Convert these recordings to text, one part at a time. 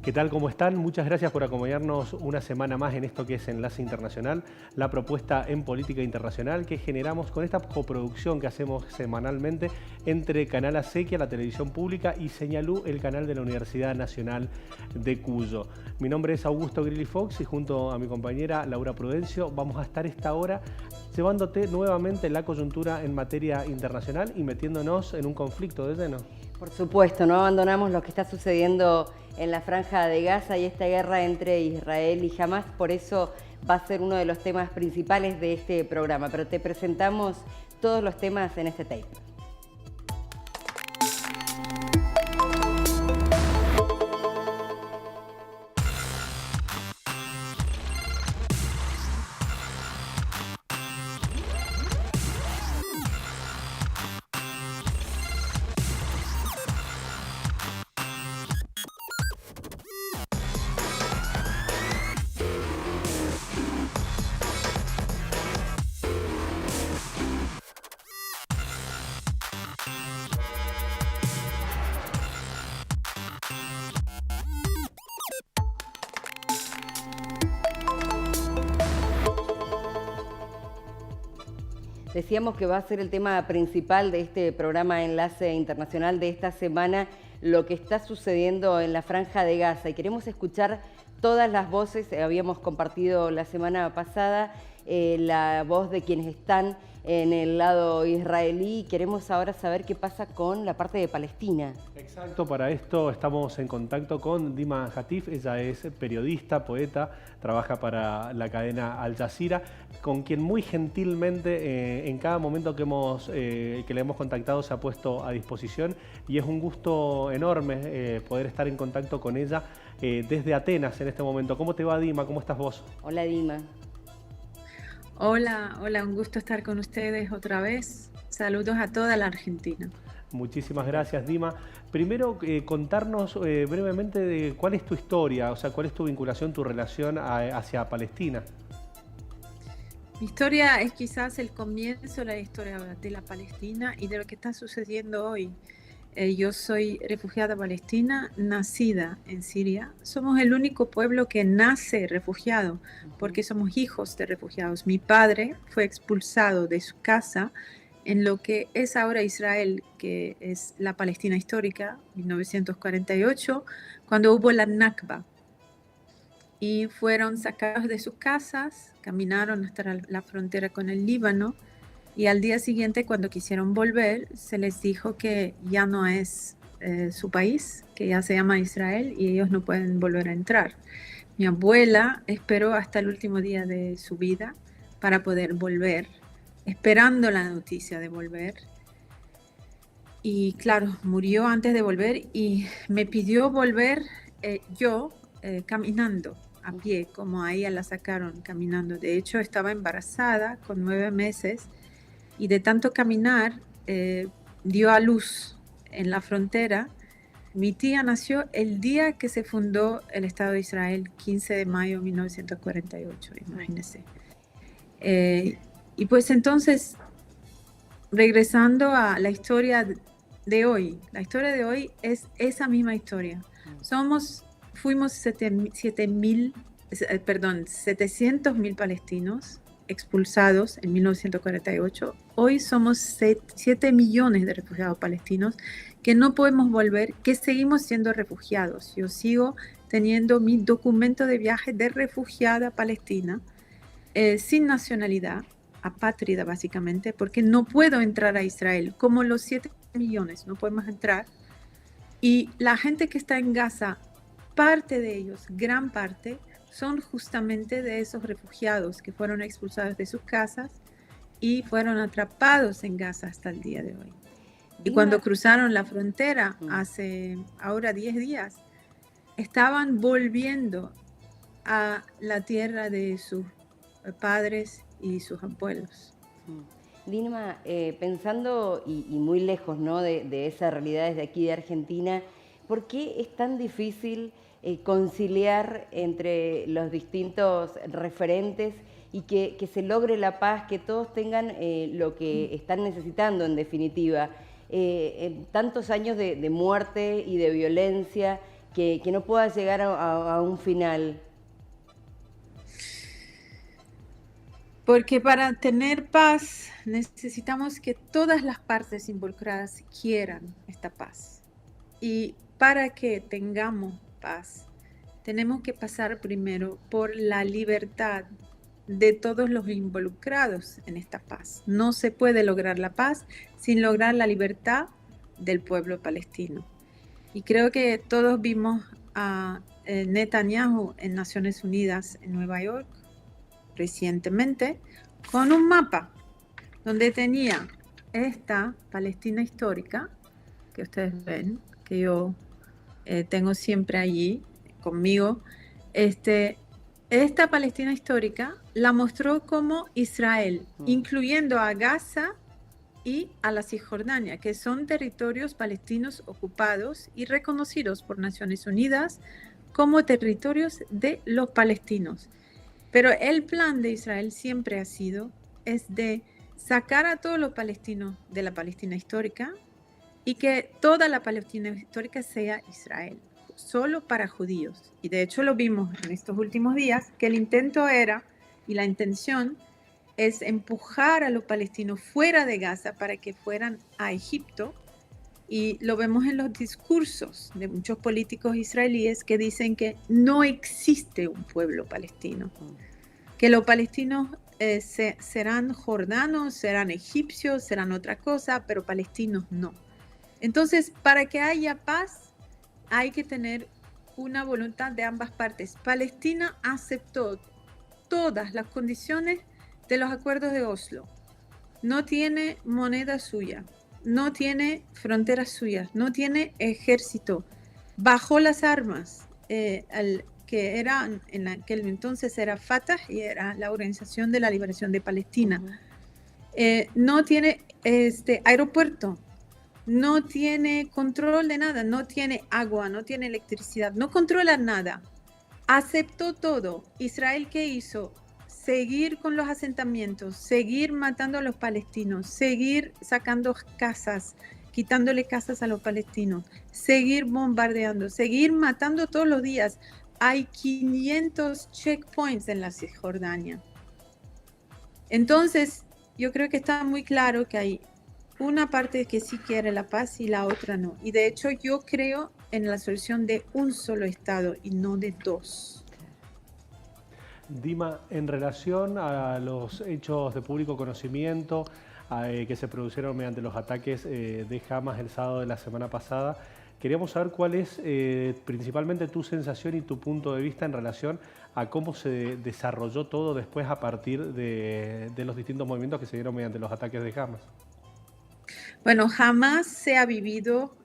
¿Qué tal? ¿Cómo están? Muchas gracias por acompañarnos una semana más en esto que es Enlace Internacional, la propuesta en política internacional que generamos con esta coproducción que hacemos semanalmente entre Canal Acequia, la televisión pública, y Señalú, el canal de la Universidad Nacional de Cuyo. Mi nombre es Augusto Grilly Fox y junto a mi compañera Laura Prudencio vamos a estar esta hora llevándote nuevamente la coyuntura en materia internacional y metiéndonos en un conflicto de lleno. Por supuesto, no abandonamos lo que está sucediendo en la Franja de Gaza y esta guerra entre Israel y Hamás, por eso va a ser uno de los temas principales de este programa, pero te presentamos todos los temas en este tape. Decíamos que va a ser el tema principal de este programa Enlace Internacional de esta semana, lo que está sucediendo en la Franja de Gaza. Y queremos escuchar todas las voces. Habíamos compartido la semana pasada la voz de quienes están en el lado israelí. Queremos ahora saber qué pasa con la parte de Palestina. Exacto, para esto estamos en contacto con Dima Hatif. Ella es periodista, poeta, trabaja para la cadena Al Jazeera, con quien muy gentilmente en cada momento que le hemos contactado se ha puesto a disposición, y es un gusto enorme poder estar en contacto con ella desde Atenas en este momento. ¿Cómo te va, Dima? ¿Cómo estás vos? Hola, Dima. Hola, un gusto estar con ustedes otra vez. Saludos a toda la Argentina. Muchísimas gracias, Dima. Primero, contarnos brevemente de cuál es tu historia, o sea, cuál es tu vinculación, tu relación hacia Palestina. Mi historia es quizás el comienzo de la historia de la Palestina y de lo que está sucediendo hoy. Yo soy refugiada palestina, nacida en Siria. Somos el único pueblo que nace refugiado, porque somos hijos de refugiados. Mi padre fue expulsado de su casa en lo que es ahora Israel, que es la Palestina histórica, 1948, cuando hubo la Nakba. Y fueron sacados de sus casas, caminaron hasta la frontera con el Líbano, y al día siguiente, cuando quisieron volver, se les dijo que ya no es su país, que ya se llama Israel y ellos no pueden volver a entrar. Mi abuela esperó hasta el último día de su vida para poder volver, esperando la noticia de volver. Y claro, murió antes de volver y me pidió volver caminando, a pie, como a ella la sacaron caminando. De hecho, estaba embarazada con 9 meses. Y de tanto caminar, dio a luz en la frontera. Mi tía nació el día que se fundó el Estado de Israel, 15 de mayo de 1948, imagínense. Y pues entonces, regresando a la historia de hoy, la historia de hoy es esa misma historia. Fuimos 700.000 palestinos expulsados en 1948. Hoy somos 7 millones de refugiados palestinos que no podemos volver, que seguimos siendo refugiados. Yo sigo teniendo mi documento de viaje de refugiada palestina, sin nacionalidad, apátrida básicamente, porque no puedo entrar a Israel. Como los 7 millones no podemos entrar. Y la gente que está en Gaza, parte de ellos, gran parte, son justamente de esos refugiados que fueron expulsados de sus casas y fueron atrapados en Gaza hasta el día de hoy. Y cuando cruzaron la frontera hace ahora 10 días, estaban volviendo a la tierra de sus padres y sus abuelos. Dima, pensando y muy lejos, ¿no?, de esa realidad desde aquí de Argentina, ¿por qué es tan difícil conciliar entre los distintos referentes y que se logre la paz, que todos tengan lo que están necesitando en definitiva? Tantos años de muerte y de violencia, que no pueda llegar a un final? Porque para tener paz necesitamos que todas las partes involucradas quieran esta paz. Y para que tengamos paz, tenemos que pasar primero por la libertad de todos los involucrados en esta paz. No se puede lograr la paz sin lograr la libertad del pueblo palestino. Y creo que todos vimos a Netanyahu en Naciones Unidas en Nueva York recientemente, con un mapa donde tenía esta Palestina histórica, que ustedes ven, que yo tengo siempre allí conmigo. Esta Palestina histórica la mostró como Israel, incluyendo a Gaza y a la Cisjordania, que son territorios palestinos ocupados y reconocidos por Naciones Unidas como territorios de los palestinos. Pero el plan de Israel siempre ha sido de sacar a todos los palestinos de la Palestina histórica y que toda la Palestina histórica sea Israel, solo para judíos. Y de hecho lo vimos en estos últimos días, que el intento era, y la intención es empujar a los palestinos fuera de Gaza para que fueran a Egipto. Y lo vemos en los discursos de muchos políticos israelíes que dicen que no existe un pueblo palestino, que los palestinos serán jordanos, serán egipcios, serán otra cosa, pero palestinos no. Entonces, para que haya paz, hay que tener una voluntad de ambas partes. Palestina aceptó todas las condiciones de los acuerdos de Oslo. No tiene moneda suya, no tiene fronteras suyas, no tiene ejército. Bajó las armas, que era en aquel entonces era Fatah y era la Organización de la Liberación de Palestina. No tiene aeropuerto, no tiene control de nada, no tiene agua, no tiene electricidad, no controla nada. Aceptó todo. Israel, ¿qué hizo? Seguir con los asentamientos, seguir matando a los palestinos, seguir sacando casas, quitándole casas a los palestinos, seguir bombardeando, seguir matando todos los días. Hay 500 checkpoints en la Cisjordania. Entonces, yo creo que está muy claro que hay una parte que sí quiere la paz y la otra no. Y de hecho, yo creo en la solución de un solo Estado y no de dos. Dima, en relación a los hechos de público conocimiento que se produjeron mediante los ataques de Hamas el sábado de la semana pasada, queríamos saber cuál es principalmente tu sensación y tu punto de vista en relación a cómo se desarrolló todo después a partir de los distintos movimientos que se dieron mediante los ataques de Hamas. Bueno, jamás se ha vivido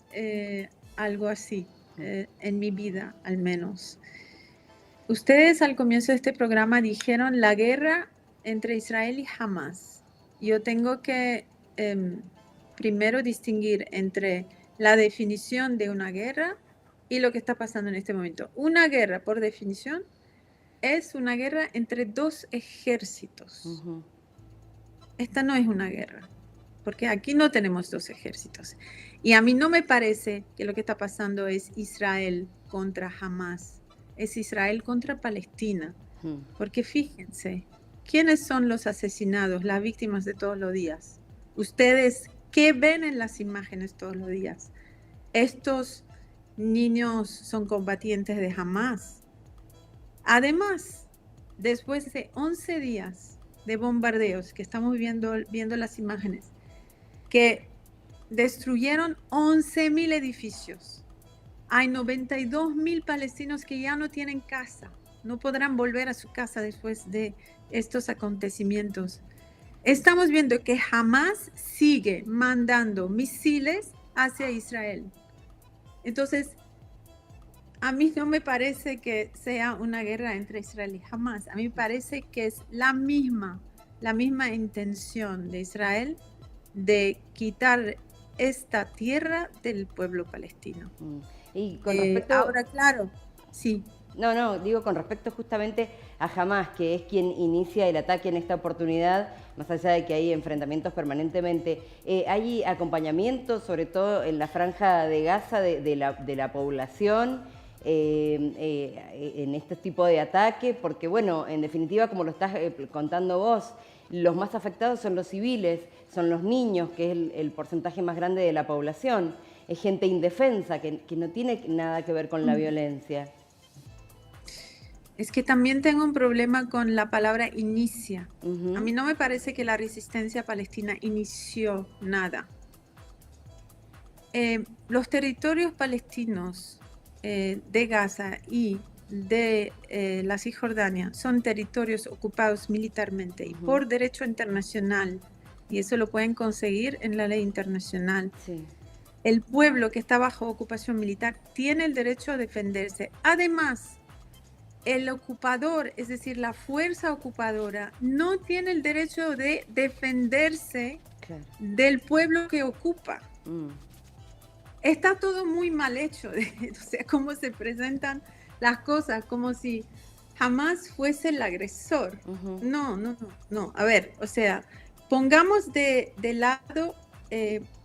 algo así en mi vida, al menos. Ustedes al comienzo de este programa dijeron la guerra entre Israel y Hamas. Yo tengo que primero distinguir entre la definición de una guerra y lo que está pasando en este momento. Una guerra, por definición, es una guerra entre dos ejércitos. Esta no es una guerra, porque aquí no tenemos dos ejércitos. Y a mí no me parece que lo que está pasando es Israel contra Hamas. Es Israel contra Palestina, porque fíjense, ¿quiénes son los asesinados, las víctimas de todos los días? Ustedes, ¿qué ven en las imágenes todos los días? Estos niños son combatientes de Hamas. Además, después de 11 días de bombardeos, que estamos viendo las imágenes, que destruyeron 11.000 edificios, hay 92.000 palestinos que ya no tienen casa, no podrán volver a su casa después de estos acontecimientos. Estamos viendo que Hamas sigue mandando misiles hacia Israel. Entonces, a mí no me parece que sea una guerra entre Israel y Hamas. A mí me parece que es la misma intención de Israel de quitar esta tierra del pueblo palestino. Y con respecto... ahora, claro, sí. No, digo con respecto justamente a Hamas, que es quien inicia el ataque en esta oportunidad, más allá de que hay enfrentamientos permanentemente. ¿Hay acompañamiento, sobre todo en la franja de Gaza, de la población? en este tipo de ataque? Porque, bueno, en definitiva, como lo estás contando vos, los más afectados son los civiles, son los niños, que es el porcentaje más grande de la población. Es gente indefensa, que no tiene nada que ver con la violencia. Es que también tengo un problema con la palabra inicia. A mí no me parece que la resistencia palestina inició nada. Los territorios palestinos de Gaza y de la Cisjordania son territorios ocupados militarmente y por derecho internacional, y eso lo pueden conseguir en la ley internacional. Sí. El pueblo que está bajo ocupación militar tiene el derecho a defenderse. Además, el ocupador, es decir, la fuerza ocupadora, no tiene el derecho de defenderse del pueblo que ocupa. Está todo muy mal hecho, o sea, cómo se presentan las cosas, como si Hamás fuese el agresor. No. A ver, o sea, pongamos de lado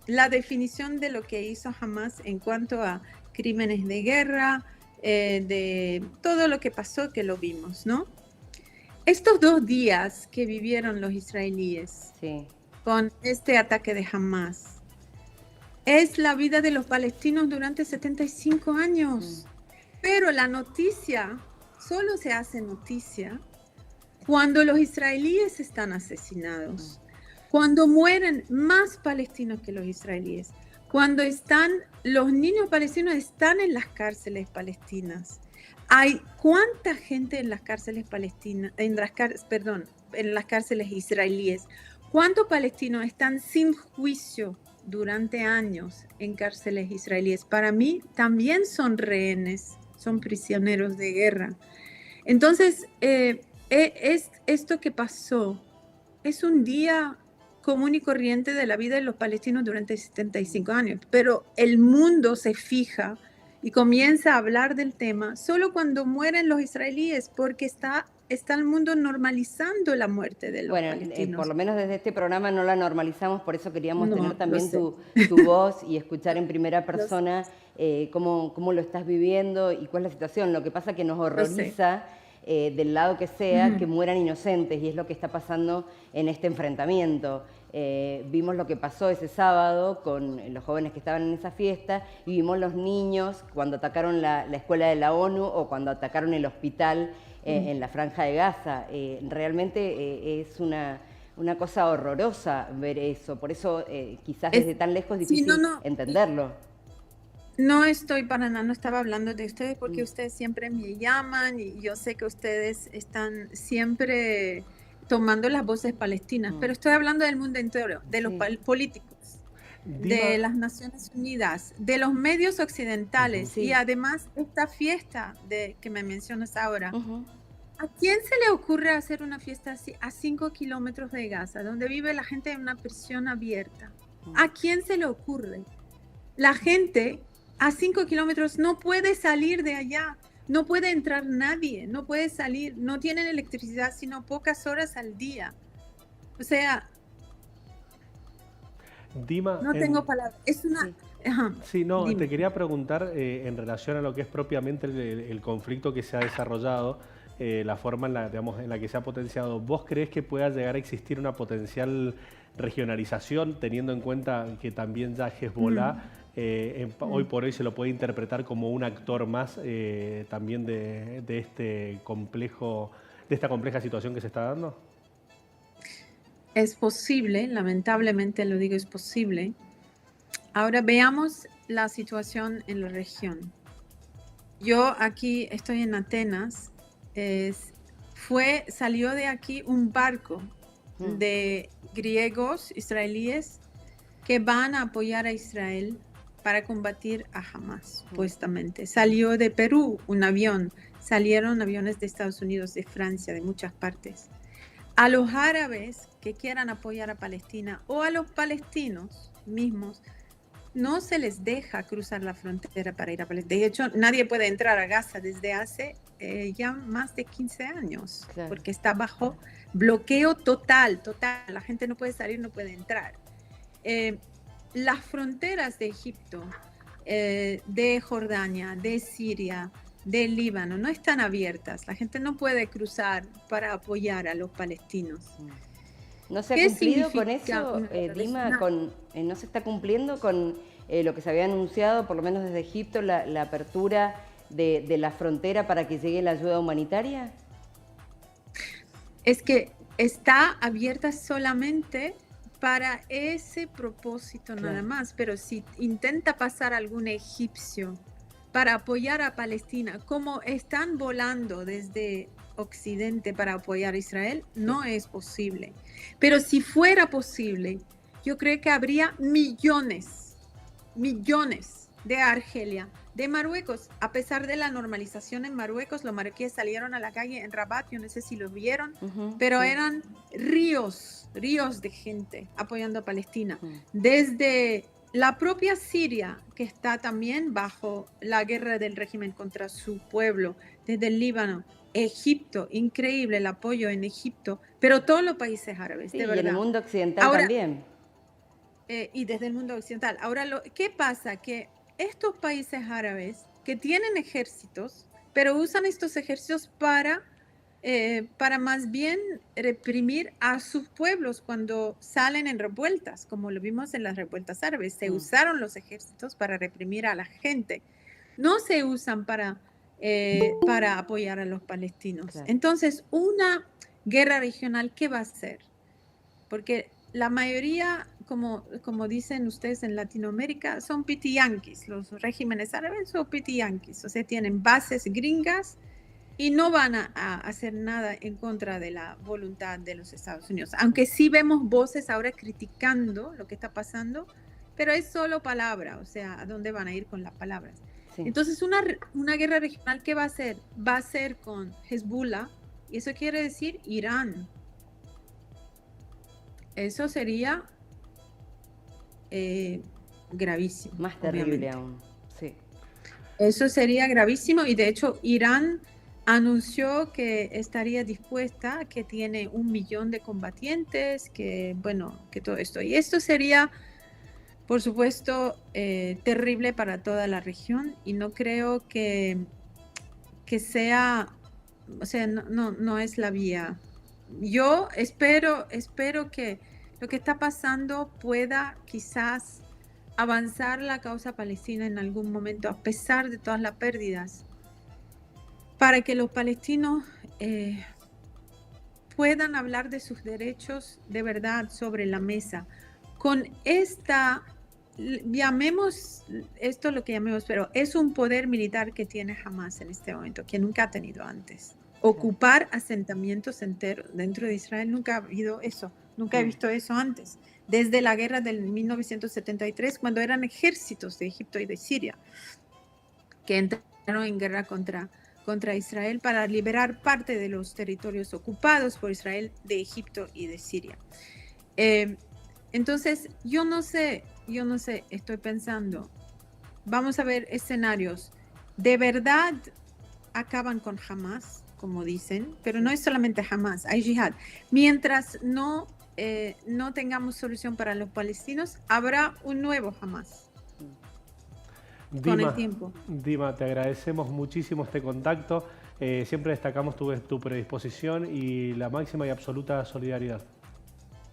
la definición de lo que hizo Hamás en cuanto a crímenes de guerra, de todo lo que pasó, que lo vimos, ¿no? Estos 2 días que vivieron los israelíes con este ataque de Hamás es la vida de los palestinos durante 75 años. Pero la noticia solo se hace noticia cuando los israelíes están asesinados, cuando mueren más palestinos que los israelíes, cuando los niños palestinos están en las cárceles palestinas. Hay cuánta gente en las cárceles palestinas, en las cárceles israelíes. ¿Cuántos palestinos están sin juicio durante años en cárceles israelíes? Para mí también son rehenes, son prisioneros de guerra. Entonces, esto que pasó es un día común y corriente de la vida de los palestinos durante 75 años, pero el mundo se fija y comienza a hablar del tema solo cuando mueren los israelíes, porque está el mundo normalizando la muerte de los palestinos. Por lo menos desde este programa no la normalizamos, por eso queríamos tener también tu voz y escuchar en primera persona cómo lo estás viviendo y cuál es la situación. Lo que pasa es que nos horroriza, del lado que sea, que mueran inocentes, y es lo que está pasando en este enfrentamiento. Vimos lo que pasó ese sábado con los jóvenes que estaban en esa fiesta, y vimos los niños cuando atacaron la escuela de la ONU o cuando atacaron el hospital en la Franja de Gaza. Realmente es una cosa horrorosa ver eso, por eso quizás desde tan lejos es difícil entenderlo. No estoy para nada, no estaba hablando de ustedes porque ustedes siempre me llaman y yo sé que ustedes están siempre tomando las voces palestinas, pero estoy hablando del mundo entero, de los políticos, de las Naciones Unidas, de los medios occidentales y además esta fiesta que me mencionas ahora. ¿A quién se le ocurre hacer una fiesta así a 5 kilómetros de Gaza, donde vive la gente en una prisión abierta? ¿A quién se le ocurre? La gente a 5 kilómetros no puede salir de allá. No puede entrar nadie, no puede salir, no tienen electricidad sino pocas horas al día. O sea, Dima, no tengo palabras. Es una... Dime. Te quería preguntar en relación a lo que es propiamente el conflicto que se ha desarrollado, la forma en la que se ha potenciado. ¿Vos creés que pueda llegar a existir una potencial regionalización, teniendo en cuenta que también ya Hezbollah hoy por hoy se lo puede interpretar como un actor más también de esta compleja situación que se está dando? Es posible, lamentablemente lo digo, es posible. Ahora veamos la situación en la región. Yo aquí estoy en Atenas. Salió de aquí un barco de griegos israelíes que van a apoyar a Israel para combatir a Hamás, supuestamente. Salió de Perú un avión, salieron aviones de Estados Unidos, de Francia, de muchas partes. A los árabes que quieran apoyar a Palestina o a los palestinos mismos, no se les deja cruzar la frontera para ir a Palestina. De hecho, nadie puede entrar a Gaza desde hace ya más de 15 años, porque está bajo bloqueo total. La gente no puede salir, no puede entrar. Las fronteras de Egipto, de Jordania, de Siria, del Líbano no están abiertas. La gente no puede cruzar para apoyar a los palestinos. ¿No se ha cumplido con eso, Dima? ¿No se está cumpliendo con lo que se había anunciado, por lo menos desde Egipto, la apertura de la frontera para que llegue la ayuda humanitaria? Es que está abierta solamente para ese propósito, claro, nada más, pero si intenta pasar algún egipcio para apoyar a Palestina, como están volando desde Occidente para apoyar a Israel, no es posible. Pero si fuera posible, yo creo que habría millones de Argelia, de Marruecos. A pesar de la normalización en Marruecos, los marroquíes salieron a la calle en Rabat, yo no sé si lo vieron, pero sí, eran ríos de gente apoyando a Palestina. Desde la propia Siria, que está también bajo la guerra del régimen contra su pueblo, desde el Líbano, Egipto, increíble el apoyo en Egipto, pero todos los países árabes, sí, de verdad. Y en el mundo occidental también. Y desde el mundo occidental. Ahora, ¿qué pasa? Que estos países árabes que tienen ejércitos, pero usan estos ejércitos para más bien reprimir a sus pueblos cuando salen en revueltas, como lo vimos en las revueltas árabes. Se usaron los ejércitos para reprimir a la gente. No se usan para apoyar a los palestinos. Claro. Entonces, una guerra regional, ¿qué va a ser? Porque la mayoría, como dicen ustedes en Latinoamérica, son pitiyanquis. Los regímenes árabes son pitiyanquis, o sea, tienen bases gringas y no van a hacer nada en contra de la voluntad de los Estados Unidos. Aunque sí vemos voces ahora criticando lo que está pasando, pero es solo palabra, o sea, ¿a dónde van a ir con las palabras? Sí. Entonces, una guerra regional, ¿qué va a ser? Va a ser con Hezbollah, y eso quiere decir Irán. Eso sería gravísimo. Más terrible aún, sí. Eso sería gravísimo, y de hecho Irán anunció que estaría dispuesta, que tiene 1 millón de combatientes, que todo esto. Y esto sería, por supuesto, terrible para toda la región, y no creo que sea, o sea, no es la vía. Yo espero que lo que está pasando pueda quizás avanzar la causa palestina en algún momento, a pesar de todas las pérdidas, para que los palestinos puedan hablar de sus derechos de verdad sobre la mesa. Con esta, llamemos esto lo que llamemos, pero es un poder militar que tiene Hamas en este momento, que nunca ha tenido antes. Ocupar asentamientos enteros dentro de Israel, nunca ha habido eso, nunca he visto eso antes, desde la guerra del 1973, cuando eran ejércitos de Egipto y de Siria, que entraron en guerra contra Israel para liberar parte de los territorios ocupados por Israel de Egipto y de Siria. Entonces, yo no sé, estoy pensando, vamos a ver escenarios, de verdad acaban con Hamas, como dicen, pero no es solamente Hamas, hay yihad. Mientras no tengamos solución para los palestinos, habrá un nuevo Hamas. Con el tiempo. Dima, te agradecemos muchísimo este contacto. Siempre destacamos tu predisposición y la máxima y absoluta solidaridad.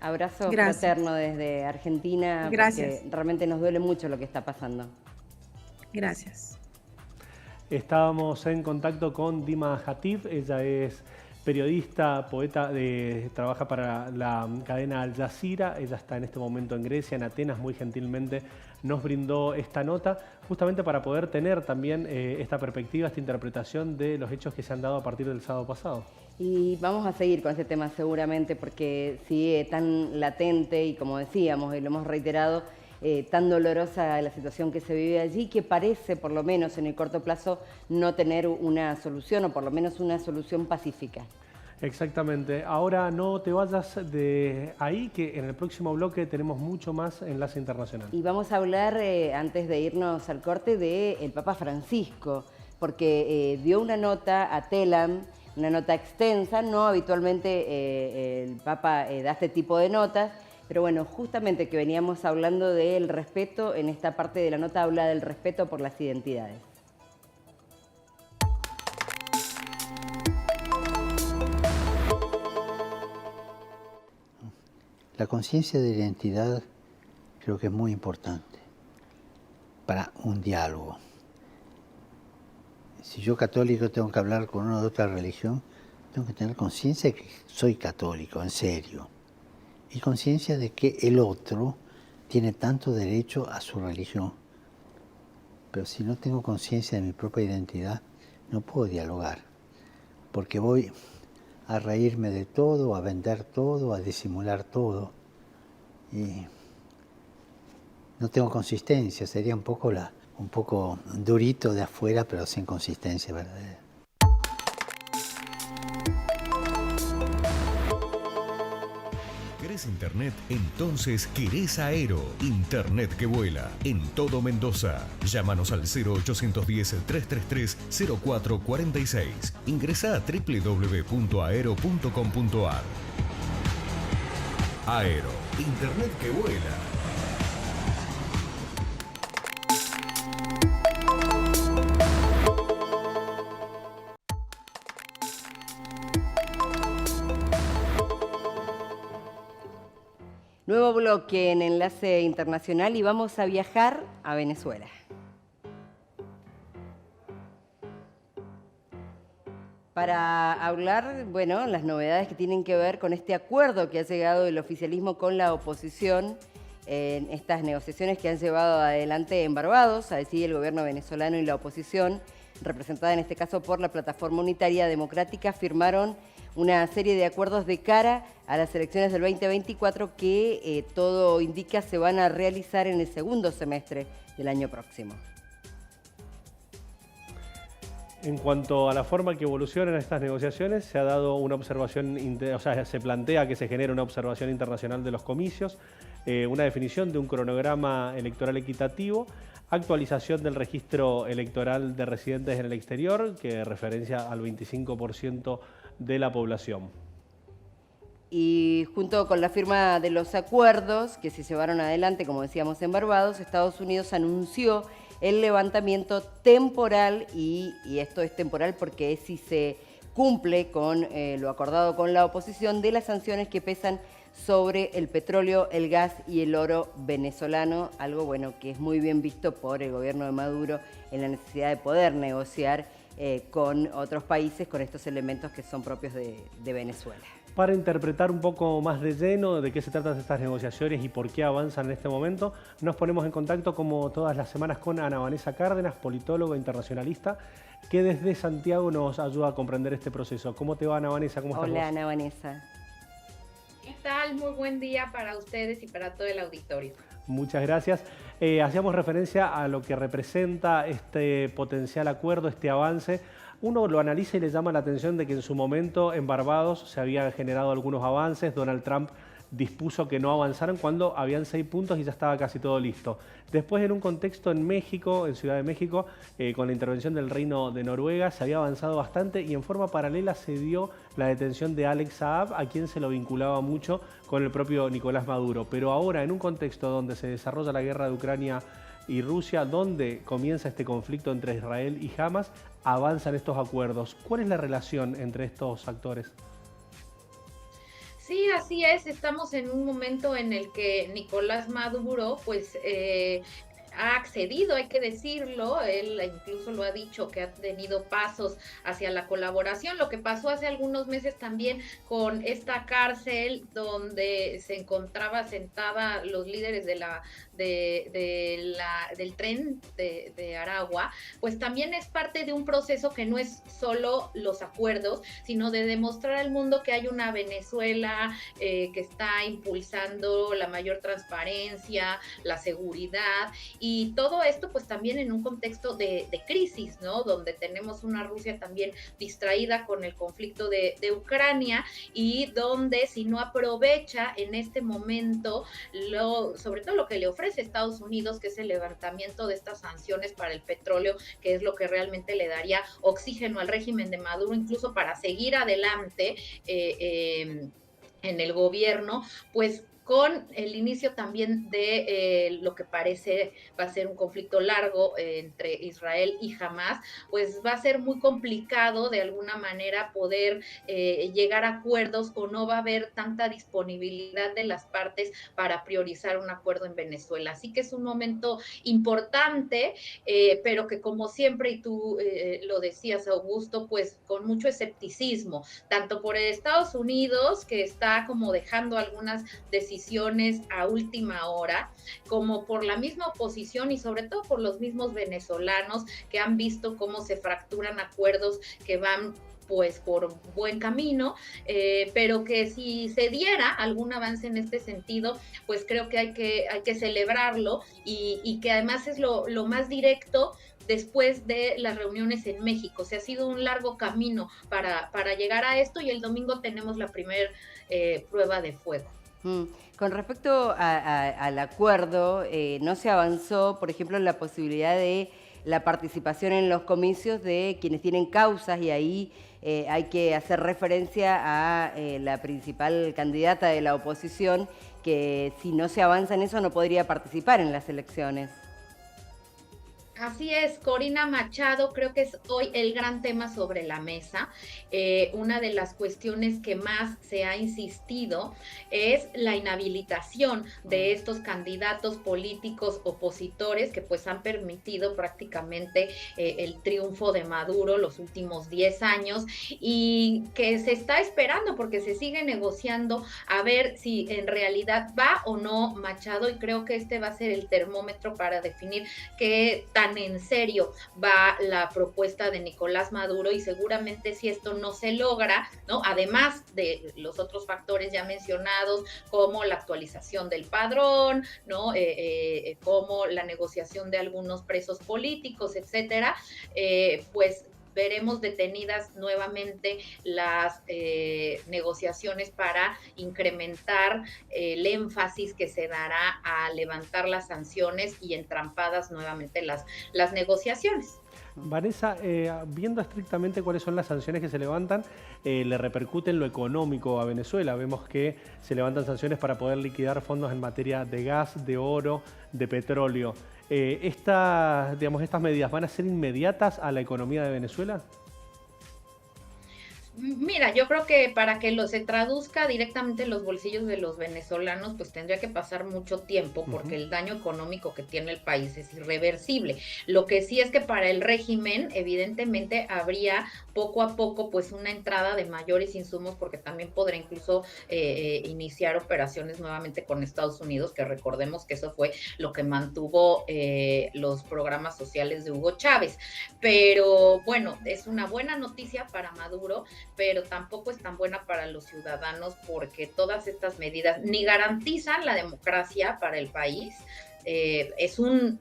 Abrazo fraterno desde Argentina. Gracias. Porque realmente nos duele mucho lo que está pasando. Gracias. Estábamos en contacto con Dima Hatif. Ella es periodista, poeta, trabaja para la cadena Al Jazeera. Ella está en este momento en Grecia, en Atenas. Muy gentilmente nos brindó esta nota, justamente para poder tener también esta perspectiva, esta interpretación de los hechos que se han dado a partir del sábado pasado. Y vamos a seguir con este tema seguramente, porque sigue tan latente y, como decíamos y lo hemos reiterado, tan dolorosa la situación que se vive allí, que parece, por lo menos en el corto plazo, no tener una solución, o por lo menos una solución pacífica. Exactamente. Ahora no te vayas de ahí, que en el próximo bloque tenemos mucho más Enlace Internacional. Y vamos a hablar, antes de irnos al corte, del Papa Francisco, porque dio una nota a Telam, una nota extensa. No habitualmente el Papa da este tipo de notas, pero bueno, justamente que veníamos hablando del respeto, en esta parte de la nota habla del respeto por las identidades. La conciencia de identidad creo que es muy importante para un diálogo. Si yo católico tengo que hablar con uno de otra religión, tengo que tener conciencia de que soy católico, en serio. Y conciencia de que el otro tiene tanto derecho a su religión. Pero si no tengo conciencia de mi propia identidad, no puedo dialogar. Porque voy a reírme de todo, a vender todo, a disimular todo. Y no tengo consistencia, sería un poco durito de afuera, pero sin consistencia verdadera. ¿Querés internet? Entonces querés Aero. Internet que vuela en todo Mendoza. Llámanos al 0810-333-0446. Ingresá a www.aero.com.ar. Aero. Internet que vuela. Nuevo bloque en Enlace Internacional y vamos a viajar a Venezuela. Para hablar, bueno, las novedades que tienen que ver con este acuerdo que ha llegado el oficialismo con la oposición en estas negociaciones que han llevado adelante en Barbados, a decir el gobierno venezolano y la oposición, representada en este caso por la Plataforma Unitaria Democrática, firmaron una serie de acuerdos de cara a las elecciones del 2024 que todo indica se van a realizar en el segundo semestre del año próximo. En cuanto a la forma que evolucionan estas negociaciones, se ha dado una observación, se plantea que se genere una observación internacional de los comicios, una definición de un cronograma electoral equitativo, actualización del registro electoral de residentes en el exterior, que referencia al 25% de la población. Y junto con la firma de los acuerdos que se llevaron adelante, como decíamos, en Barbados, Estados Unidos anunció el levantamiento temporal, y esto es temporal porque es si se cumple con lo acordado con la oposición, de las sanciones que pesan sobre el petróleo, el gas y el oro venezolano, algo bueno que es muy bien visto por el gobierno de Maduro en la necesidad de poder negociar con otros países con estos elementos que son propios de Venezuela. Para interpretar un poco más de lleno de qué se tratan estas negociaciones y por qué avanzan en este momento, nos ponemos en contacto como todas las semanas con Ana Vanessa Cárdenas, politóloga internacionalista, que desde Santiago nos ayuda a comprender este proceso. ¿Cómo te va, Ana Vanessa? ¿Cómo estás? Hola, Ana Vanessa. ¿Qué tal? Muy buen día para ustedes y para todo el auditorio. Muchas gracias. Hacíamos referencia a lo que representa este potencial acuerdo, este avance. Uno lo analiza y le llama la atención de que en su momento en Barbados se habían generado algunos avances. Donald Trump dispuso que no avanzaran cuando habían 6 puntos y ya estaba casi todo listo. Después, en un contexto en México, en Ciudad de México, con la intervención del Reino de Noruega, se había avanzado bastante y en forma paralela se dio la detención de Alex Saab, a quien se lo vinculaba mucho con el propio Nicolás Maduro. Pero ahora, en un contexto donde se desarrolla la guerra de Ucrania y Rusia, donde comienza este conflicto entre Israel y Hamas, avanzan estos acuerdos. ¿Cuál es la relación entre estos actores? Sí, así es. Estamos en un momento en el que Nicolás Maduro, pues, ha accedido, hay que decirlo, él incluso lo ha dicho, que ha tenido pasos hacia la colaboración. Lo que pasó hace algunos meses también con esta cárcel donde se encontraba sentada los líderes del tren de Aragua, pues también es parte de un proceso que no es solo los acuerdos, sino de demostrar al mundo que hay una Venezuela que está impulsando la mayor transparencia, la seguridad, y todo esto pues también en un contexto de crisis, ¿no? Donde tenemos una Rusia también distraída con el conflicto de Ucrania, y donde si no aprovecha en este momento sobre todo lo que le ofrece Estados Unidos, que es el levantamiento de estas sanciones para el petróleo, que es lo que realmente le daría oxígeno al régimen de Maduro, incluso para seguir adelante en el gobierno, pues con el inicio también de lo que parece va a ser un conflicto largo entre Israel y Hamás, pues va a ser muy complicado de alguna manera poder llegar a acuerdos, o no va a haber tanta disponibilidad de las partes para priorizar un acuerdo en Venezuela. Así que es un momento importante, pero que como siempre, y tú lo decías, Augusto, pues con mucho escepticismo, tanto por Estados Unidos, que está como dejando algunas decisiones a última hora, como por la misma oposición y sobre todo por los mismos venezolanos que han visto cómo se fracturan acuerdos que van pues por buen camino, pero que si se diera algún avance en este sentido, pues creo que hay que celebrarlo, y que además es lo más directo después de las reuniones en México. O sea, ha sido un largo camino para llegar a esto, y el domingo tenemos la primera prueba de fuego. Con respecto al acuerdo, no se avanzó, por ejemplo, en la posibilidad de la participación en los comicios de quienes tienen causas, y ahí hay que hacer referencia a la principal candidata de la oposición, que si no se avanza en eso no podría participar en las elecciones. Así es, Corina Machado, creo que es hoy el gran tema sobre la mesa. Una de las cuestiones que más se ha insistido es la inhabilitación de estos candidatos políticos opositores que pues han permitido prácticamente el triunfo de Maduro los últimos 10 años, y que se está esperando porque se sigue negociando a ver si en realidad va o no Machado, y creo que este va a ser el termómetro para definir qué tan en serio va la propuesta de Nicolás Maduro, y seguramente si esto no se logra, ¿no? Además de los otros factores ya mencionados, como la actualización del padrón, ¿no? Como la negociación de algunos presos políticos, etcétera, pues veremos detenidas nuevamente las negociaciones para incrementar el énfasis que se dará a levantar las sanciones y entrampadas nuevamente las negociaciones. Vanessa, viendo estrictamente cuáles son las sanciones que se levantan, le repercute en lo económico a Venezuela. Vemos que se levantan sanciones para poder liquidar fondos en materia de gas, de oro, de petróleo. ¿Estas medidas van a ser inmediatas a la economía de Venezuela? Mira, yo creo que para que se traduzca directamente en los bolsillos de los venezolanos, pues tendría que pasar mucho tiempo, porque el daño económico que tiene el país es irreversible. Lo que sí es que para el régimen, evidentemente, habría poco a poco pues una entrada de mayores insumos, porque también podrá incluso iniciar operaciones nuevamente con Estados Unidos, que recordemos que eso fue lo que mantuvo los programas sociales de Hugo Chávez. Pero bueno, es una buena noticia para Maduro, pero tampoco es tan buena para los ciudadanos, porque todas estas medidas ni garantizan la democracia para el país. Es un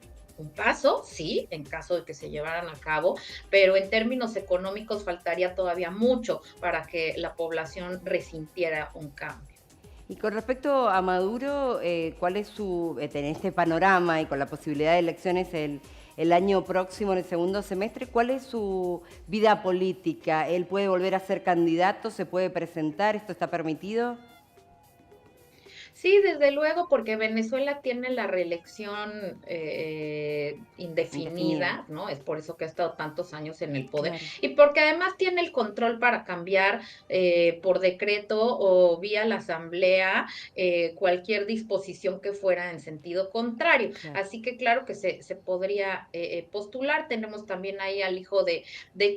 paso, sí, en caso de que se llevaran a cabo, pero en términos económicos faltaría todavía mucho para que la población resintiera un cambio. Y con respecto a Maduro, ¿cuál es en este panorama y con la posibilidad de elecciones el año próximo, en el segundo semestre, cuál es su vida política? ¿Él puede volver a ser candidato? ¿Se puede presentar? ¿Esto está permitido? Sí, desde luego, porque Venezuela tiene la reelección indefinida, ¿no? Es por eso que ha estado tantos años en el poder. Claro. Y porque además tiene el control para cambiar por decreto o vía la asamblea cualquier disposición que fuera en sentido contrario. Claro. Así que claro que se podría postular. Tenemos también ahí al hijo de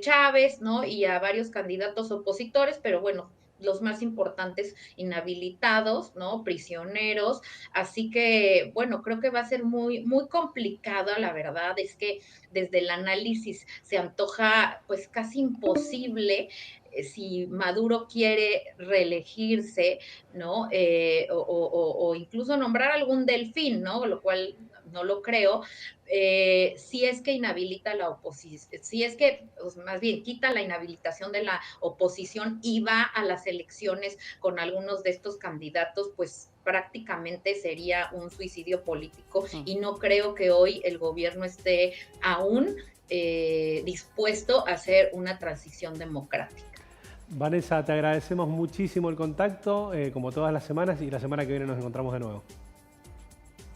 Chávez, ¿no? Y a varios candidatos opositores, pero bueno, los más importantes inhabilitados, ¿no? Prisioneros. Así que, bueno, creo que va a ser muy, muy complicada. La verdad es que desde el análisis se antoja pues casi imposible si Maduro quiere reelegirse, ¿no? O incluso nombrar algún delfín, ¿no? Lo cual no lo creo. Si es que inhabilita la oposición, si es que, pues, más bien, quita la inhabilitación de la oposición y va a las elecciones con algunos de estos candidatos, pues prácticamente sería un suicidio político, y no creo que hoy el gobierno esté aún dispuesto a hacer una transición democrática. Vanessa, te agradecemos muchísimo el contacto, como todas las semanas, y la semana que viene nos encontramos de nuevo.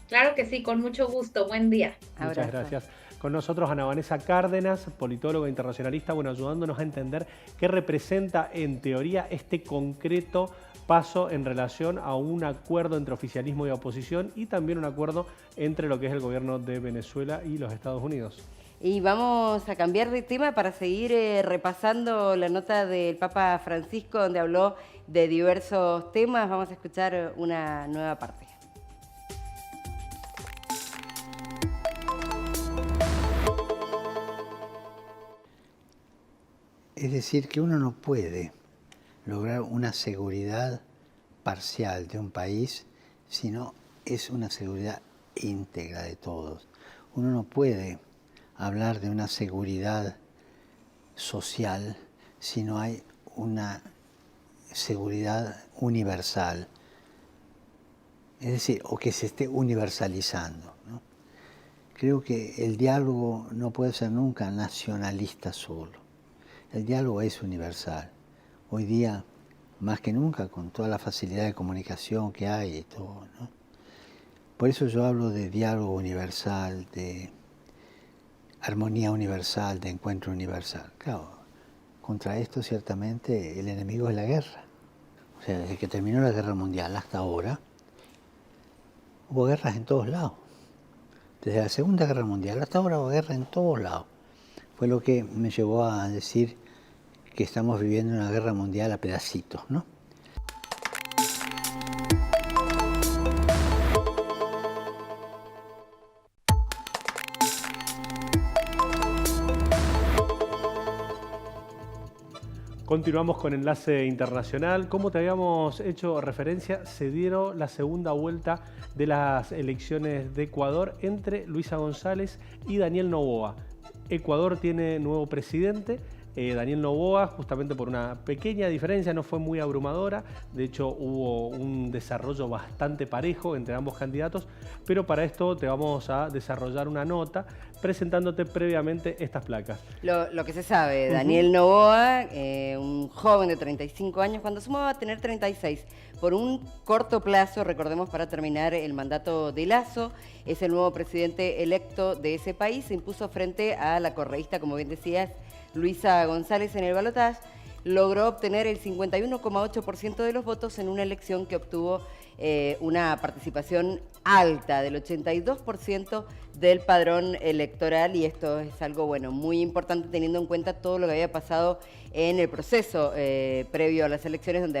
Claro que sí, con mucho gusto. Buen día. Muchas gracias. Con nosotros Ana Vanessa Cárdenas, politóloga internacionalista, ayudándonos a entender qué representa en teoría este concreto paso en relación a un acuerdo entre oficialismo y oposición y también un acuerdo entre lo que es el gobierno de Venezuela y los Estados Unidos. Y vamos a cambiar de tema para seguir repasando la nota del Papa Francisco, donde habló de diversos temas. Vamos a escuchar una nueva parte. Es decir, que uno no puede lograr una seguridad parcial de un país, sino es una seguridad íntegra de todos. Uno no puede hablar de una seguridad social si no hay una seguridad universal, es decir, o que se esté universalizando, ¿no? Creo que el diálogo no puede ser nunca nacionalista solo. El diálogo es universal. Hoy día, más que nunca, con toda la facilidad de comunicación que hay y todo, ¿no? Por eso yo hablo de diálogo universal, de armonía universal, de encuentro universal. Claro, contra esto ciertamente el enemigo es la guerra. O sea, desde que terminó la Guerra Mundial hasta ahora, hubo guerras en todos lados. Desde la Segunda Guerra Mundial hasta ahora hubo guerra en todos lados. Fue lo que me llevó a decir que estamos viviendo una guerra mundial a pedacitos, ¿no? Continuamos con Enlace Internacional. Como te habíamos hecho referencia, se dieron la segunda vuelta de las elecciones de Ecuador entre Luisa González y Daniel Noboa. Ecuador tiene nuevo presidente. Daniel Noboa, justamente por una pequeña diferencia, no fue muy abrumadora. De hecho, hubo un desarrollo bastante parejo entre ambos candidatos, pero para esto te vamos a desarrollar una nota presentándote previamente estas placas. Lo que se sabe, Daniel Noboa, un joven de 35 años, cuando sumaba a tener 36, por un corto plazo, recordemos, para terminar el mandato de Lasso, es el nuevo presidente electo de ese país, se impuso frente a la correísta, como bien decías, Luisa González en el balotaje, logró obtener el 51,8% de los votos en una elección que obtuvo una participación alta del 82% del padrón electoral, y esto es algo bueno, muy importante teniendo en cuenta todo lo que había pasado en el proceso previo a las elecciones, donde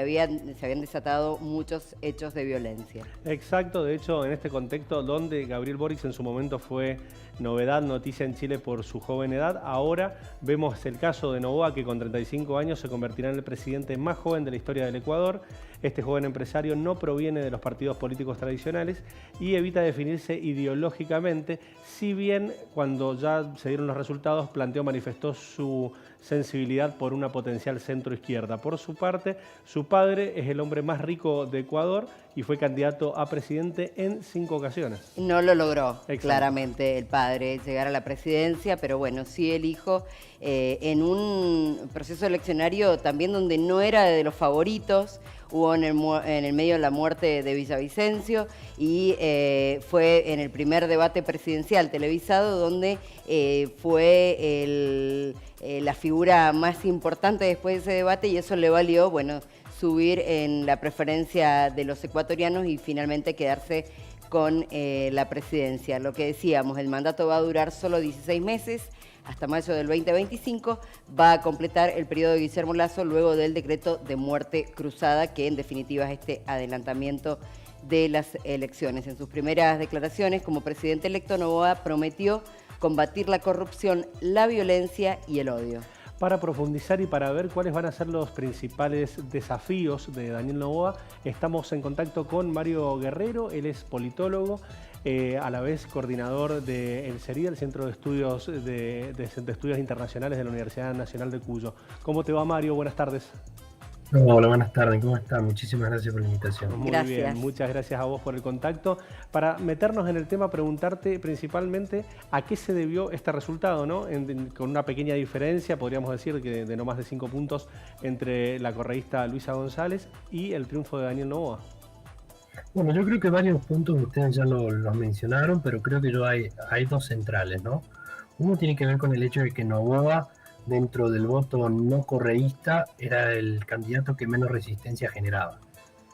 se habían desatado muchos hechos de violencia. Exacto, de hecho en este contexto donde Gabriel Boric en su momento fue novedad, noticia en Chile por su joven edad, ahora vemos el caso de Noboa, que con 35 años se convertirá en el presidente más joven de la historia del Ecuador. Este joven empresario no proviene de los partidos políticos tradicionales y evita definirse ideológicamente, si bien cuando ya se dieron los resultados manifestó su sensibilidad por una potencial centro-izquierda. Por su parte, su padre es el hombre más rico de Ecuador y fue candidato a presidente en 5 ocasiones. No lo logró, Exacto. Claramente, el padre llegar a la presidencia, pero bueno, sí el hijo, en un proceso eleccionario también donde no era de los favoritos. Hubo en el medio la muerte de Villavicencio y fue en el primer debate presidencial televisado donde fue la figura más importante después de ese debate, y eso le valió, bueno, subir en la preferencia de los ecuatorianos y finalmente quedarse con la presidencia. Lo que decíamos, el mandato va a durar solo 16 meses, hasta mayo del 2025, va a completar el periodo de Guillermo Lasso luego del decreto de muerte cruzada, que en definitiva es este adelantamiento de las elecciones. En sus primeras declaraciones como presidente electo, Noboa prometió combatir la corrupción, la violencia y el odio. Para profundizar y para ver cuáles van a ser los principales desafíos de Daniel Noboa, estamos en contacto con Mario Guerrero. Él es politólogo, a la vez coordinador del CERIDA, el Centro de Estudios, de Estudios Internacionales de la Universidad Nacional de Cuyo. ¿Cómo te va, Mario? Buenas tardes. Hola, buenas tardes, ¿cómo están? Muchísimas gracias por la invitación. Muy bien, muchas gracias a vos por el contacto. Para meternos en el tema, preguntarte principalmente a qué se debió este resultado, ¿no? Con una pequeña diferencia, podríamos decir que de no más de 5 puntos entre la correísta Luisa González y el triunfo de Daniel Noboa. Bueno, yo creo que varios puntos ustedes ya los mencionaron, pero creo que hay dos centrales, ¿no? Uno tiene que ver con el hecho de que Noboa, dentro del voto no correísta, era el candidato que menos resistencia generaba.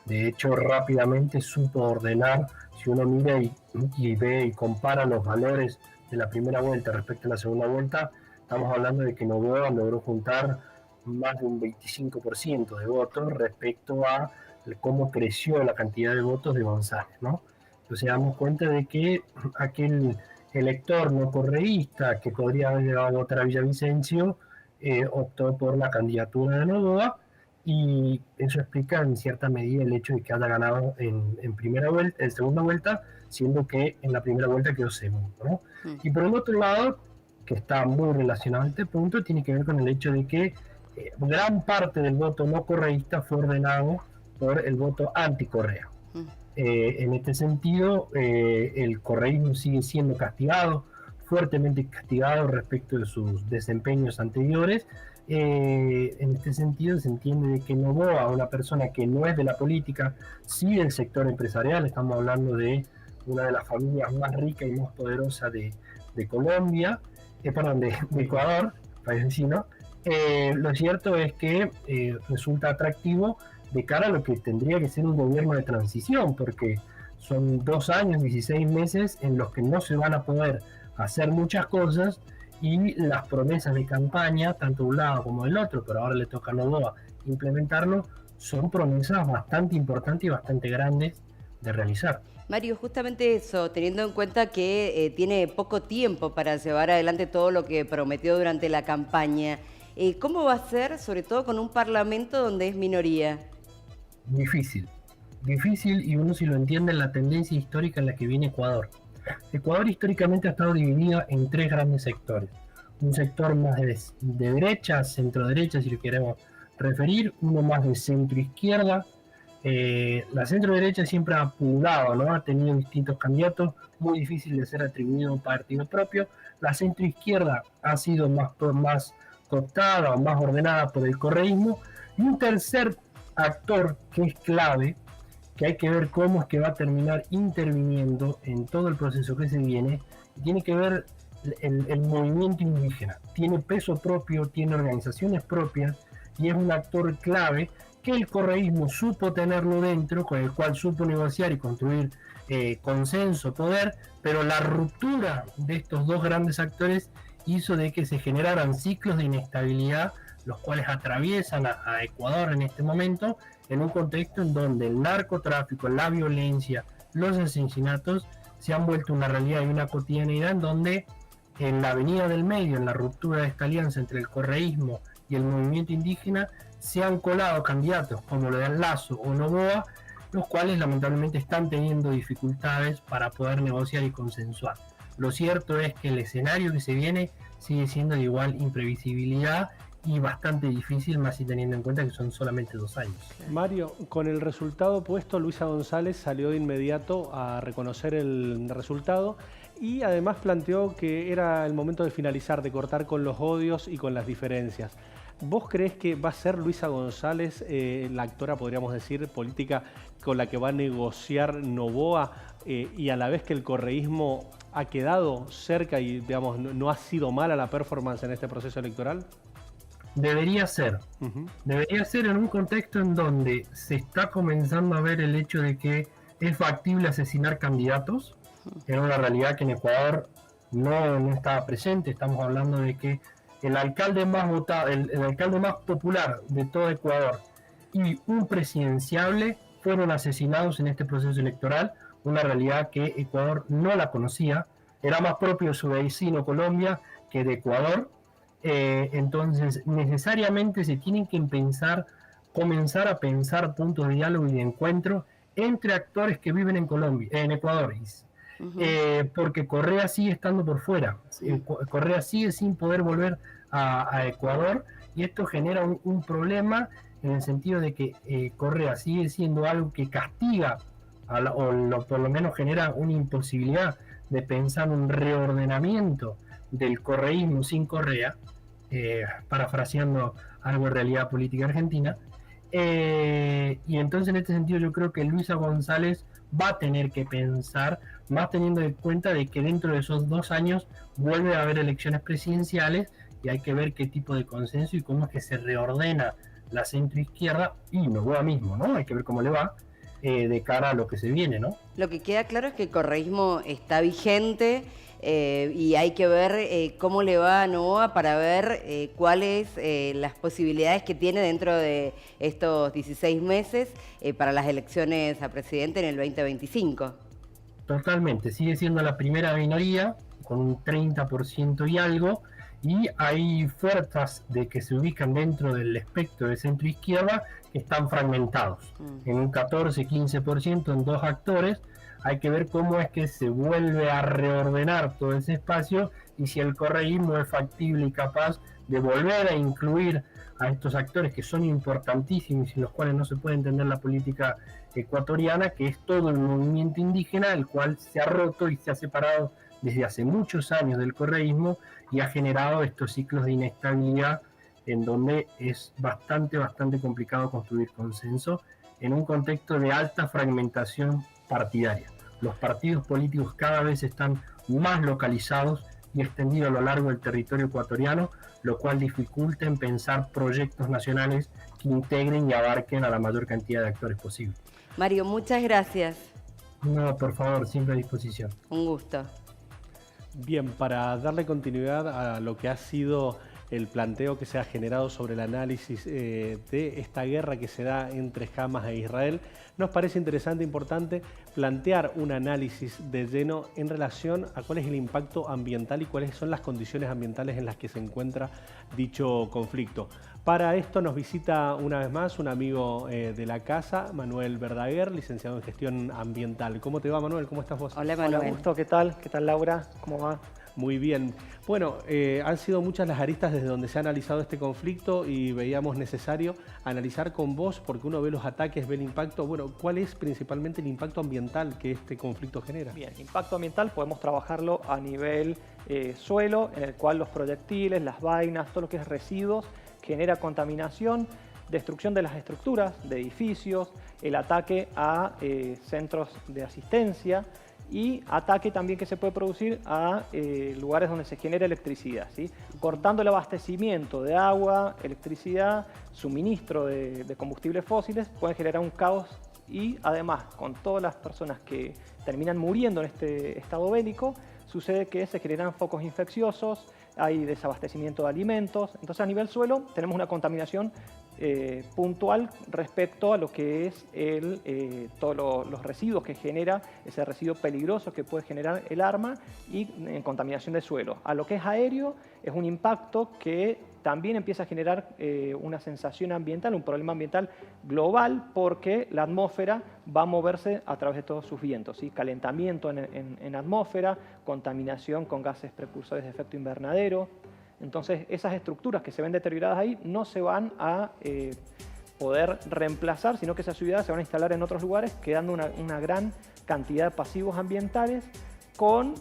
De hecho, rápidamente supo ordenar, si uno mira y ve y compara los valores de la primera vuelta respecto a la segunda vuelta, estamos hablando de que Noboa logró juntar más de un 25% de votos respecto a cómo creció la cantidad de votos de González, ¿no? Entonces damos cuenta de que aquel elector no correísta que podría haber llegado a votar a Villavicencio optó por la candidatura de Noboa, y eso explica en cierta medida el hecho de que haya ganado en segunda vuelta, siendo que en la primera vuelta quedó segundo, ¿no? Y por el otro lado, que está muy relacionado a este punto, tiene que ver con el hecho de que gran parte del voto no correísta fue ordenado por el voto anticorrea. En este sentido, el correísmo sigue siendo castigado, fuertemente castigado respecto de sus desempeños anteriores. En este sentido, se entiende de que Noboa, una persona que no es de la política, sí del sector empresarial, estamos hablando de una de las familias más ricas y más poderosas de Colombia, de Ecuador, país vecino. Lo cierto es que resulta atractivo de cara a lo que tendría que ser un gobierno de transición, porque son 2 años, 16 meses en los que no se van a poder hacer muchas cosas, y las promesas de campaña, tanto de un lado como del otro, pero ahora le toca a Noboa implementarlo, son promesas bastante importantes y bastante grandes de realizar. Mario, justamente eso, teniendo en cuenta que tiene poco tiempo para llevar adelante todo lo que prometió durante la campaña, ¿cómo va a ser, sobre todo con un parlamento donde es minoría? Difícil, y uno si lo entiende en la tendencia histórica en la que viene Ecuador. Ecuador históricamente ha estado dividido en 3 grandes sectores. Un sector más de derecha, centro derecha si lo queremos referir, uno más de centro izquierda. La centro derecha siempre ha pululado, ¿no? Ha tenido distintos candidatos, muy difícil de ser atribuido a un partido propio. La centro izquierda ha sido más cooptada o más ordenada por el correísmo. Y un tercer actor que es clave, que hay que ver cómo es que va a terminar interviniendo en todo el proceso que se viene, tiene que ver el movimiento indígena. Tiene peso propio, tiene organizaciones propias, y es un actor clave que el correísmo supo tenerlo dentro, con el cual supo negociar y construir consenso, poder, pero la ruptura de estos 2 grandes actores hizo de que se generaran ciclos de inestabilidad, los cuales atraviesan a Ecuador en este momento, en un contexto en donde el narcotráfico, la violencia, los asesinatos se han vuelto una realidad y una cotidianidad, en donde en la avenida del medio, en la ruptura de esta alianza entre el correísmo y el movimiento indígena, se han colado candidatos como lo de Lazo o Noboa, los cuales lamentablemente están teniendo dificultades para poder negociar y consensuar. Lo cierto es que el escenario que se viene sigue siendo de igual imprevisibilidad y bastante difícil, más si teniendo en cuenta que son solamente 2 años. Mario, con el resultado puesto, Luisa González salió de inmediato a reconocer el resultado y además planteó que era el momento de finalizar, de cortar con los odios y con las diferencias. ¿Vos creés que va a ser Luisa González la actora, podríamos decir, política con la que va a negociar Noboa y a la vez que el correísmo ha quedado cerca y, digamos, no ha sido mala la performance en este proceso electoral? Debería ser. Debería ser en un contexto en donde se está comenzando a ver el hecho de que es factible asesinar candidatos. Era una realidad que en Ecuador no estaba presente. Estamos hablando de que el alcalde más votado, el alcalde más popular de todo Ecuador y un presidenciable fueron asesinados en este proceso electoral. Una realidad que Ecuador no la conocía. Era más propio de su vecino Colombia que de Ecuador. Entonces necesariamente se tienen que comenzar a pensar puntos de diálogo y de encuentro entre actores que viven en Ecuador, porque Correa sigue estando por fuera, Correa sigue sin poder volver a Ecuador, y esto genera un problema en el sentido de que Correa sigue siendo algo que castiga, por lo menos genera una imposibilidad de pensar un reordenamiento del correísmo sin Correa, parafraseando algo de realidad política argentina. Y entonces en este sentido yo creo que Luisa González va a tener que pensar, más teniendo en cuenta de que dentro de esos 2 años vuelve a haber elecciones presidenciales y hay que ver qué tipo de consenso y cómo es que se reordena la centroizquierda y Noboa mismo, ¿no? Hay que ver cómo le va de cara a lo que se viene, ¿no? Lo que queda claro es que el correísmo está vigente y hay que ver cómo le va a Noboa para ver cuáles las posibilidades que tiene dentro de estos 16 meses para las elecciones a presidente en el 2025. Totalmente, sigue siendo la primera minoría con un 30% y algo, y hay fuerzas de que se ubican dentro del espectro de centro izquierda que están fragmentados en un 14-15% en 2 actores. Hay que ver cómo es que se vuelve a reordenar todo ese espacio y si el correísmo es factible y capaz de volver a incluir a estos actores que son importantísimos y sin los cuales no se puede entender la política ecuatoriana, que es todo el movimiento indígena, el cual se ha roto y se ha separado desde hace muchos años del correísmo y ha generado estos ciclos de inestabilidad en donde es bastante complicado construir consenso en un contexto de alta fragmentación partidaria. Los partidos políticos cada vez están más localizados y extendidos a lo largo del territorio ecuatoriano, lo cual dificulta en pensar proyectos nacionales que integren y abarquen a la mayor cantidad de actores posible. Mario, muchas gracias. No, por favor, siempre a disposición. Un gusto. Bien, para darle continuidad a lo que ha sido el planteo que se ha generado sobre el análisis de esta guerra que se da entre Hamas e Israel, nos parece interesante e importante plantear un análisis de lleno en relación a cuál es el impacto ambiental y cuáles son las condiciones ambientales en las que se encuentra dicho conflicto. Para esto nos visita una vez más un amigo de la casa, Manuel Verdaguer, licenciado en Gestión Ambiental. ¿Cómo te va, Manuel? ¿Cómo estás vos? Hola, Manuel. Hola, gusto. ¿Qué tal? ¿Qué tal, Laura? ¿Cómo va? Muy bien. Bueno, han sido muchas las aristas desde donde se ha analizado este conflicto y veíamos necesario analizar con vos, porque uno ve los ataques, ve el impacto. Bueno, ¿cuál es principalmente el impacto ambiental que este conflicto genera? Bien, impacto ambiental podemos trabajarlo a nivel suelo, en el cual los proyectiles, las vainas, todo lo que es residuos, genera contaminación, destrucción de las estructuras, de edificios, el ataque a centros de asistencia, y ataque también que se puede producir a lugares donde se genera electricidad, ¿sí? Cortando el abastecimiento de agua, electricidad, suministro de combustibles fósiles, pueden generar un caos y además con todas las personas que terminan muriendo en este estado bélico, sucede que se generan focos infecciosos, hay desabastecimiento de alimentos. Entonces a nivel suelo tenemos una contaminación puntual respecto a lo que es todos los residuos que genera, ese residuo peligroso que puede generar el arma y en contaminación de suelo. A lo que es aéreo es un impacto que también empieza a generar una sensación ambiental, un problema ambiental global, porque la atmósfera va a moverse a través de todos sus vientos, ¿sí? Calentamiento en atmósfera, contaminación con gases precursores de efecto invernadero. Entonces esas estructuras que se ven deterioradas ahí no se van a poder reemplazar, sino que esas ciudades se van a instalar en otros lugares, quedando una gran cantidad de pasivos ambientales, con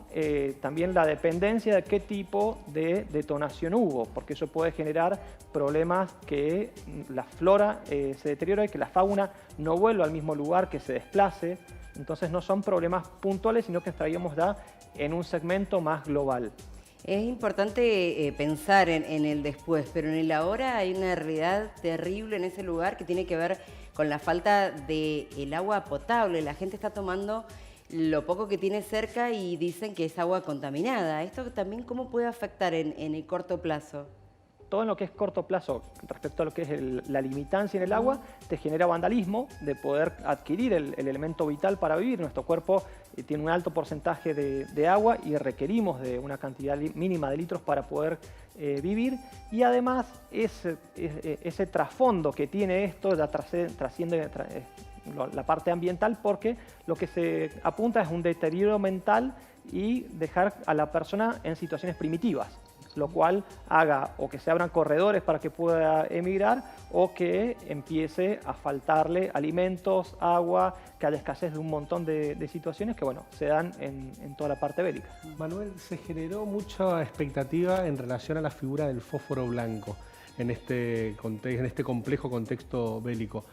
también la dependencia de qué tipo de detonación hubo, porque eso puede generar problemas que la flora se deteriora y que la fauna no vuelva al mismo lugar, que se desplace. Entonces no son problemas puntuales, sino que estaríamos ya en un segmento más global. Es importante pensar en el después, pero en el ahora hay una realidad terrible en ese lugar que tiene que ver con la falta del agua potable. La gente está tomando lo poco que tiene cerca y dicen que es agua contaminada. ¿Esto también cómo puede afectar en el corto plazo? Todo en lo que es corto plazo, respecto a lo que es la limitancia en el agua, te genera vandalismo de poder adquirir el elemento vital para vivir. Nuestro cuerpo tiene un alto porcentaje de agua y requerimos de una cantidad mínima de litros para poder vivir. Y además ese trasfondo que tiene esto ya trasciende la parte ambiental, porque lo que se apunta es un deterioro mental y dejar a la persona en situaciones primitivas. lo cual haga o que se abran corredores para que pueda emigrar o que empiece a faltarle alimentos, agua, que haya escasez de un montón de situaciones que, bueno, se dan en toda la parte bélica. Manuel, se generó mucha expectativa en relación a la figura del fósforo blanco en este complejo contexto bélico.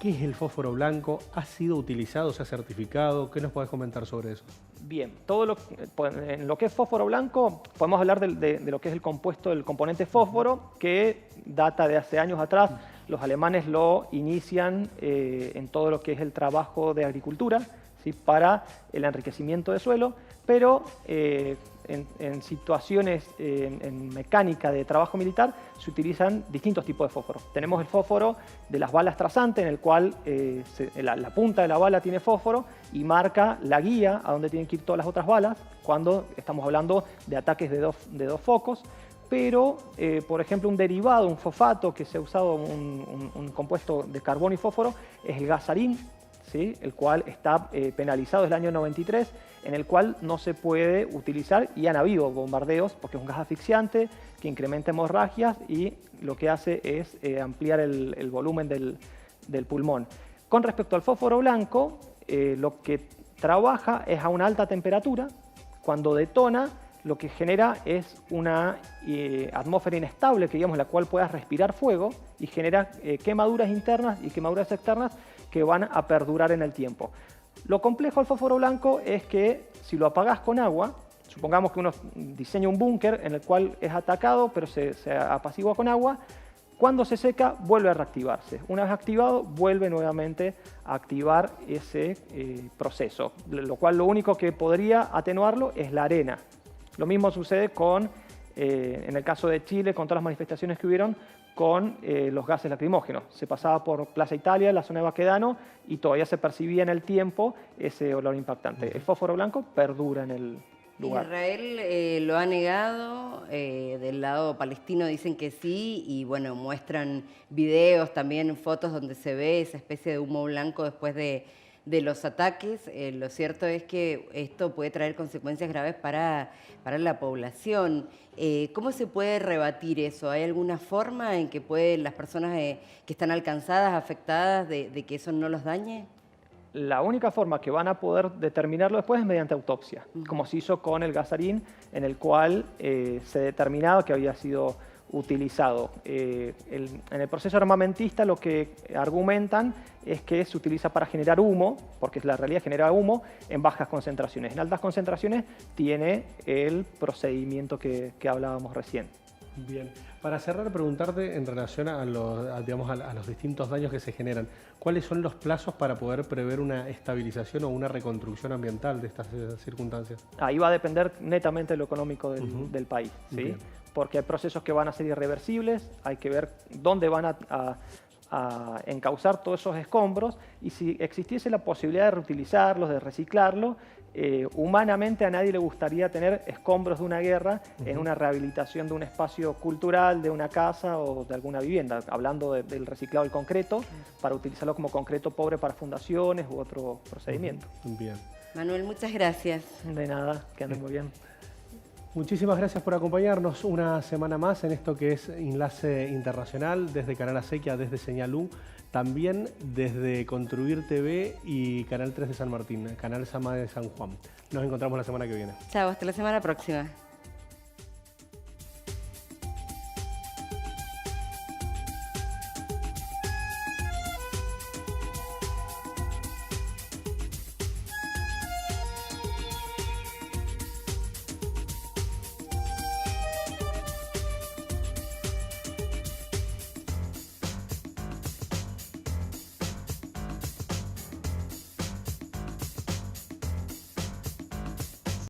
¿Qué es el fósforo blanco? ¿Ha sido utilizado, se ha certificado? ¿Qué nos podés comentar sobre eso? Bien, en lo que es fósforo blanco, podemos hablar de lo que es el componente fósforo, que data de hace años atrás. Los alemanes lo inician en todo lo que es el trabajo de agricultura, ¿sí? Para el enriquecimiento de suelo, pero en situaciones en mecánica de trabajo militar se utilizan distintos tipos de fósforo. Tenemos el fósforo de las balas trazantes, en el cual la punta de la bala tiene fósforo y marca la guía a donde tienen que ir todas las otras balas cuando estamos hablando de ataques de dos focos. Pero, por ejemplo, un derivado, un fosfato que se ha usado, un compuesto de carbono y fósforo, es el gasarín, ¿sí? El cual está penalizado desde el año 93, en el cual no se puede utilizar, y han habido bombardeos porque es un gas asfixiante que incrementa hemorragias y lo que hace es ampliar el volumen del pulmón. Con respecto al fósforo blanco, lo que trabaja es a una alta temperatura. Cuando detona, lo que genera es una atmósfera inestable, que digamos, la cual puedas respirar fuego, y genera quemaduras internas y quemaduras externas que van a perdurar en el tiempo. Lo complejo del fósforo blanco es que si lo apagás con agua, supongamos que uno diseña un búnker en el cual es atacado, pero se apacigua con agua, cuando se seca vuelve a reactivarse. Una vez activado, vuelve nuevamente a activar ese proceso, lo cual lo único que podría atenuarlo es la arena. Lo mismo sucede en el caso de Chile, con todas las manifestaciones que hubieron con los gases lacrimógenos. Se pasaba por Plaza Italia, la zona de Baquedano, y todavía se percibía en el tiempo ese olor impactante. El fósforo blanco perdura en el lugar. Israel lo ha negado, del lado palestino dicen que sí, y bueno, muestran videos, también fotos donde se ve esa especie de humo blanco después de los ataques. Lo cierto es que esto puede traer consecuencias graves para la población. ¿Cómo se puede rebatir eso? ¿Hay alguna forma en que las personas que están alcanzadas, afectadas, de que eso no los dañe? La única forma que van a poder determinarlo después es mediante autopsia, como se hizo con el gasarín, en el cual se determinaba que había sido utilizado. En el proceso armamentista lo que argumentan es que se utiliza para generar humo, porque la realidad genera humo en bajas concentraciones. En altas concentraciones tiene el procedimiento que hablábamos recién. Bien. Para cerrar, preguntarte en relación a los distintos daños que se generan, ¿cuáles son los plazos para poder prever una estabilización o una reconstrucción ambiental de estas circunstancias? Ahí va a depender netamente de lo económico del país, ¿sí? Bien. Porque hay procesos que van a ser irreversibles, hay que ver dónde van a encauzar todos esos escombros, y si existiese la posibilidad de reutilizarlos, de reciclarlos, humanamente a nadie le gustaría tener escombros de una guerra en una rehabilitación de un espacio cultural, de una casa o de alguna vivienda, hablando del reciclado del concreto, para utilizarlo como concreto pobre para fundaciones u otro procedimiento. Bien. Manuel, muchas gracias. De nada, que anden muy bien. Muchísimas gracias por acompañarnos una semana más en esto que es Enlace Internacional, desde Canal Acequia, desde Señal U, también desde Construir TV y Canal 3 de San Martín, Canal Sama de San Juan. Nos encontramos la semana que viene. Chao, hasta la semana próxima.